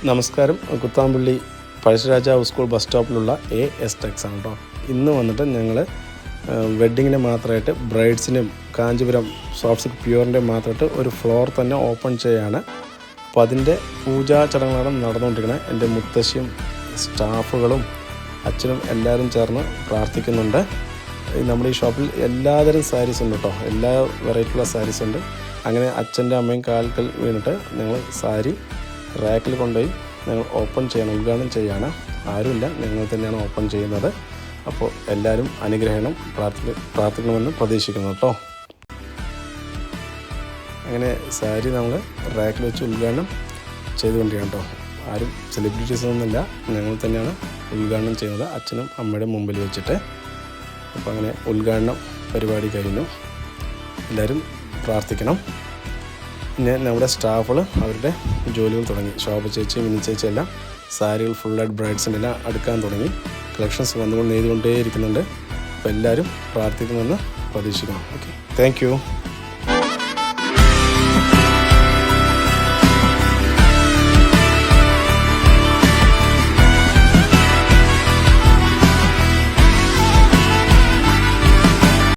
നമസ്കാരം. കുത്താമ്പള്ളി പഴശ്ശിരാജാവ് school bus സ്റ്റോപ്പിലുള്ള AS ടെക്സ് ആണ് കേട്ടോ. ഇന്ന് വന്നിട്ട് ഞങ്ങൾ വെഡ്ഡിങ്ങിന് മാത്രമായിട്ട് ബ്രൈഡ്സിനും കാഞ്ചീപുരം സോഫ്റ്റ് സിൽക്ക് പ്യൂറിൻ്റെ മാത്രമായിട്ട് ഒരു ഫ്ലോർ തന്നെ ഓപ്പൺ ചെയ്യുകയാണ്. അപ്പോൾ അതിൻ്റെ പൂജാ ചടങ്ങുകളാണ് നടന്നുകൊണ്ടിരിക്കുന്നത്. എൻ്റെ മുത്തശ്ശിയും സ്റ്റാഫുകളും അച്ഛനും എല്ലാവരും ചേർന്ന് പ്രാർത്ഥിക്കുന്നുണ്ട്. നമ്മുടെ ഈ ഷോപ്പിൽ എല്ലാതരം സാരീസ് ഉണ്ട് കേട്ടോ, എല്ലാ വെറൈറ്റിയുള്ള സാരീസ് ഉണ്ട്. അങ്ങനെ അച്ഛൻ്റെ അമ്മയും കാൽക്കൽ വീണിട്ട് ഞങ്ങൾ സാരി റാക്കിൽ കൊണ്ടുപോയി ഞങ്ങൾ ഓപ്പൺ ചെയ്യണം, ഉദ്ഘാടനം ചെയ്യാണ്. ആരുമില്ല, ഞങ്ങൾ തന്നെയാണ് ഓപ്പൺ ചെയ്യുന്നത്. അപ്പോൾ എല്ലാവരും അനുഗ്രഹണം പ്രാർത്ഥിക്കണമെന്ന് പ്രതീക്ഷിക്കുന്നു കേട്ടോ. അങ്ങനെ സാരി നമ്മൾ റാക്കിൽ വെച്ച് ഉദ്ഘാടനം ചെയ്തുകൊണ്ടിരിക്കണം കേട്ടോ. ആരും സെലിബ്രിറ്റീസൊന്നുമില്ല, ഞങ്ങൾ തന്നെയാണ് ഉദ്ഘാടനം ചെയ്യുന്നത് അച്ഛനും അമ്മയുടെ മുമ്പിൽ വെച്ചിട്ട്. അപ്പോൾ അങ്ങനെ ഉദ്ഘാടനം പരിപാടി കഴിഞ്ഞു. എല്ലാവരും പ്രാർത്ഥിക്കണം. പിന്നെ നമ്മുടെ സ്റ്റാഫുകൾ അവരുടെ ജോലികൾ തുടങ്ങി. ശോഭ ചേച്ചി, മിനി ചേച്ചി എല്ലാം സാരികൾ ഫുള്ളായിട്ട് ബ്രൈഡ്സിൻ്റെ എല്ലാം അടുക്കാൻ തുടങ്ങി. കളക്ഷൻസ് വന്നുകൊണ്ട് നെയ്തുകൊണ്ടേ ഇരിക്കുന്നുണ്ട്. അപ്പോൾ എല്ലാവരും പ്രാർത്ഥിക്കുമെന്ന് പ്രതീക്ഷിക്കണം. Okay, thank U.